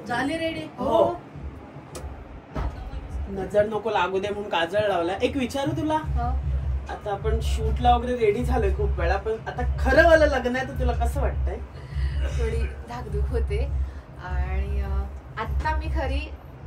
झाली रेडी हो. नजर नको लागू दे म्हणून काजळ लावला. एक विचारू तुला, आता आपण शूटला वगैरे रेडी झालोय खूप वेळा, पण आता खरं वाला लग्न आहे तर तुला कसं वाटतंय? थोडी धाकधूक होते आणि आता मी खरी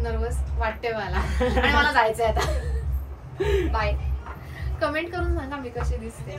नर्वस वाटते मला आणि मला जायचंय आता. बाय. कमेंट करून सांगा मी कशी दिसते.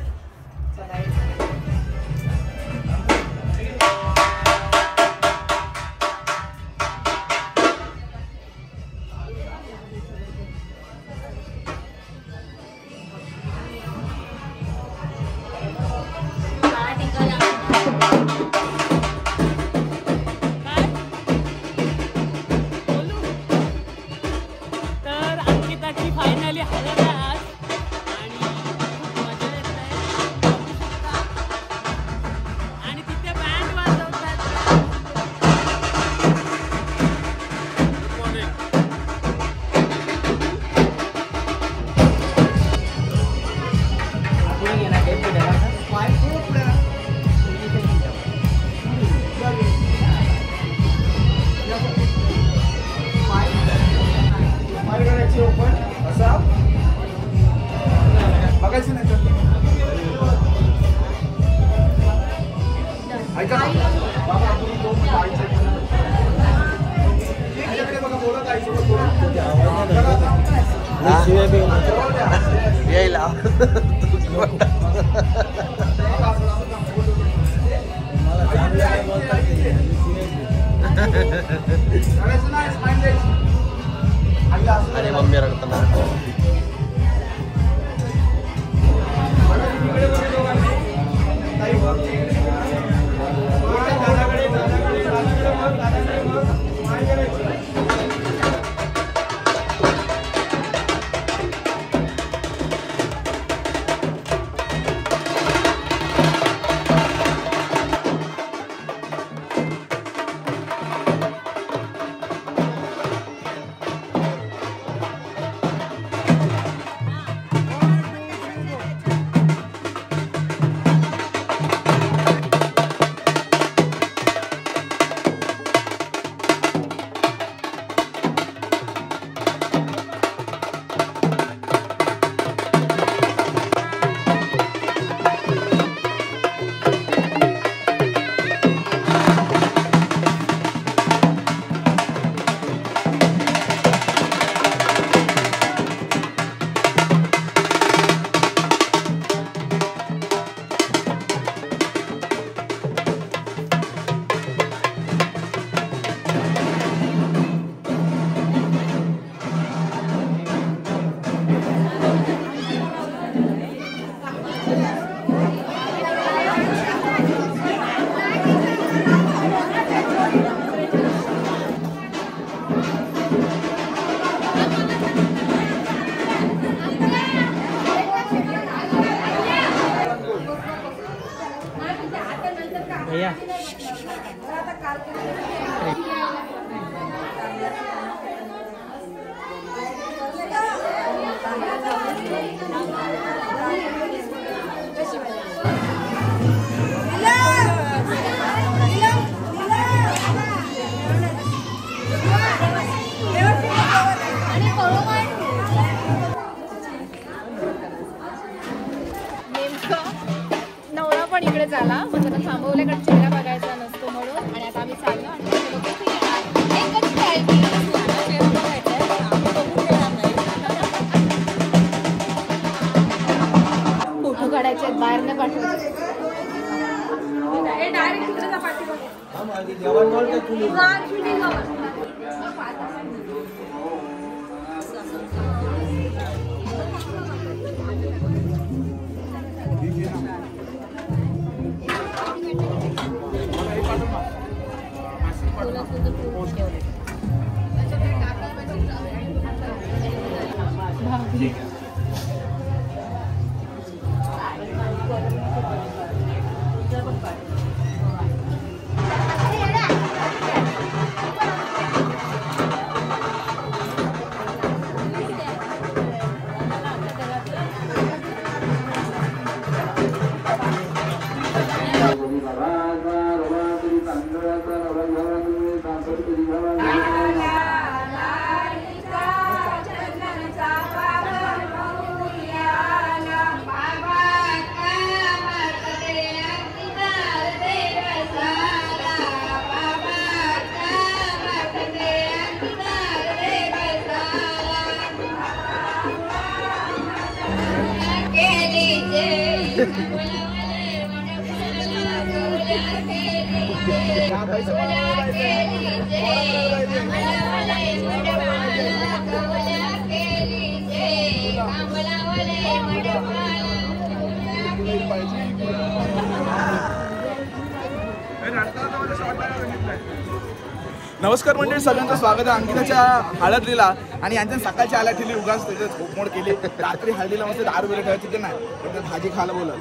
अरे मम्मी रडताना भैया इकडे झाला म्हणजे थांबवल्याकडे चेहरा बघायचा नसतो म्हणून आणि आता आम्ही चाललो आणि फोटो काढायचे बाहेर न पाठवायचे. नमस्कार मंडळी, सगळ्यांचं स्वागत आहे अंकिताच्या हळदीला. आणि यांच्या सकाळची आल्या ठेवली उगाच त्याच्यात झोपमोड केली. रात्री हळदीला मस्त दारू बिरू ठेवायची तिथे नाही, तर भाजी खायला बोलत.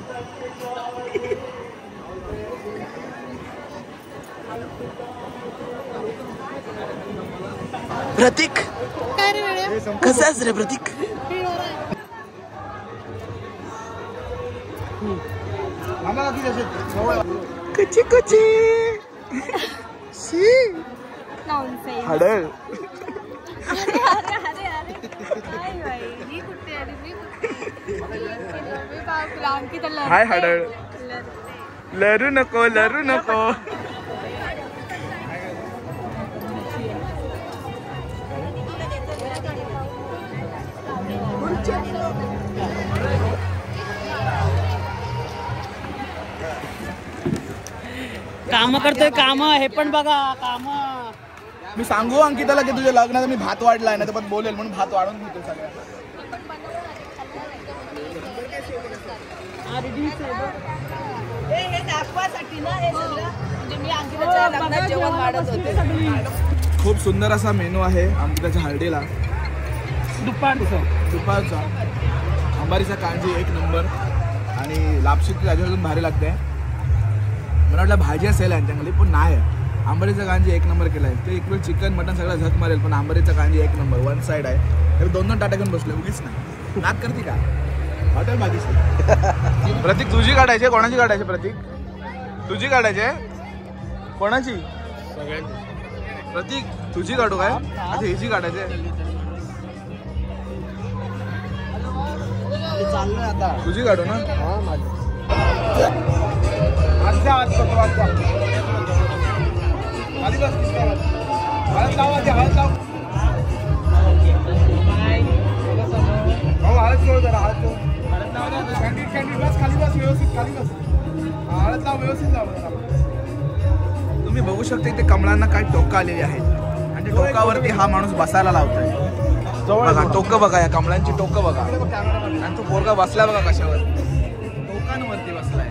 प्रतीक काय रे वेळे कसं आहेस रे प्रतीक? कची कची हडळ हाय हडळ. लरू नको लरू नको. काम करतोय काम, हे पण बघा काम. मी सांगू अंकिताला की तुझ्या लग्नात मी भात वाढलाय ना, तर पण बोलेल म्हणून भात वाढून घेतो सगळ्या. खूप सुंदर असा मेनू आहे अंकिताच्या हळदीला. दुपारचा अंबारीचा कांजी एक नंबर आणि लापशी त्याच्यावरून भारी लागते. मला वाटलं भाजी असेल यांच्यामध्ये, पण नाही. आंबारीचा कांजी एक नंबर केलाय. ते इकडे चिकन मटन सगळं झक मारेल, पण आंबारीचा कांजी एक नंबर. वन साईड आहे. दोन टाटा घेऊन बसले उगीच नाही. नाक करते का हॉटेल भाजी. प्रतीक तुझी काढायची, कोणाची काढायची? प्रतीक तुझी काढायची, कोणाची? प्रतीक तुझी काढू काय? अच्छा हिची काढायची. तुझी काढू ना. तुम्ही बघू शकता इथे कमळांना काय टोकं आलेली आहेत आणि त्या टोकावरती हा माणूस बसायला लावतोय. बघा टोकं बघा, या कमळांची टोकं बघा. आणि तो पोरगा बसला बघा कशावर, टोकांवरती बसलाय.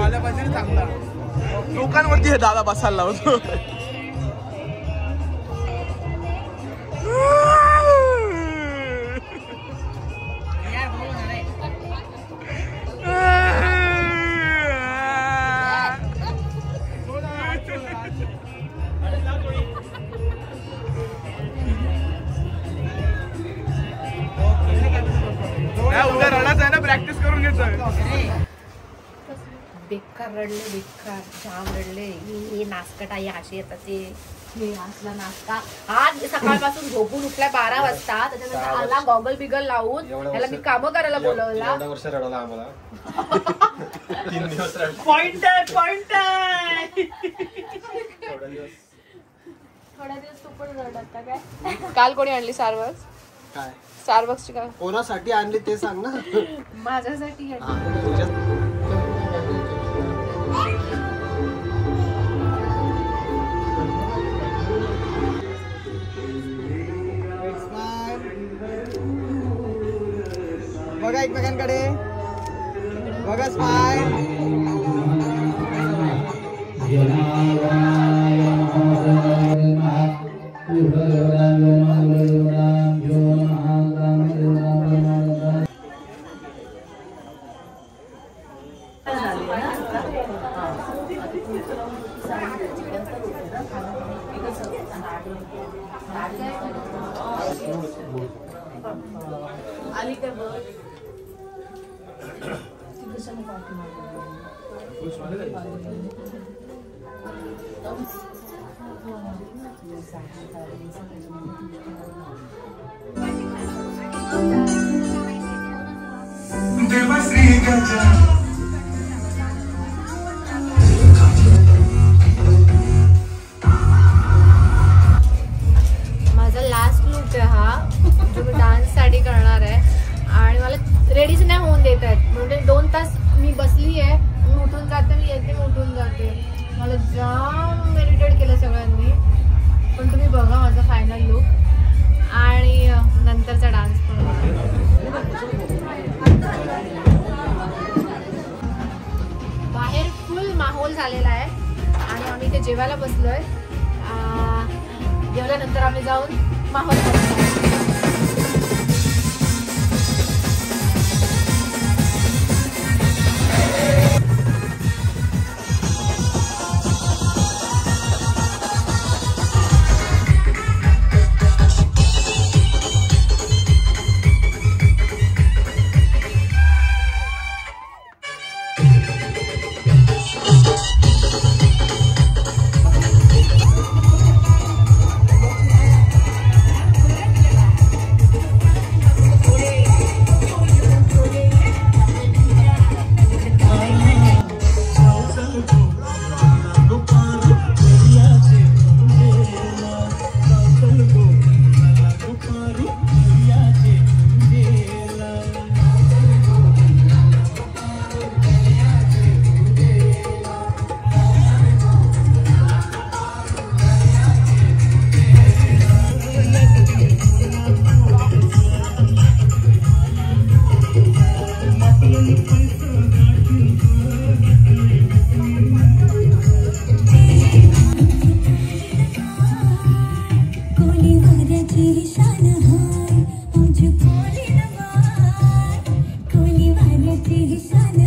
आल्या पाहिजे चांगला. टोकांवरती हे दादा बसायला लावतो. उद्या रडायचं आहे ना, प्रॅक्टिस करून घ्यायचं. बेकार रडले, बेकार जाम रडले. हे नाचकट आहे, असे येतात ते. हे असला नाचता आज सकाळपासून झोपून उठलाय 12 वाजता. त्याच्यानंतर आला गॉगल बिगल लावून. त्याला मी कामं करायला बोलवला. वर्ष रडवला आम्हाला. 3 दिवस रडला. पॉइंट आहे, पॉइंट आहे. थोड्या दिवस तू पण रडत काय? काल कोणी आणली स्टारबक्स? काय स्टारबक्सची का? कोणासाठी आणली ते सांग ना. माझ्यासाठी बघा एकमेकांकडे बघा. स्माइल. आली का बघ. माझा लास्ट लुक आहे हा, जो मी डान्स साठी करणार आहे. आणि मला रेडीच नाही होऊन देत आहेत. म्हणजे 2 तास मी बसली आहे. मी उठून जाते, मी येते, उठून जाते. मला जाम सगळ्यांनी, पण तुम्ही बघा माझा फायनल लुक आणि नंतरचा डान्स पण बाहेर फुल माहोल झालेला आहे आणि आम्ही इथे जेवायला बसलोय. जेवल्यानंतर आम्ही जाऊन माहोल करतो. शान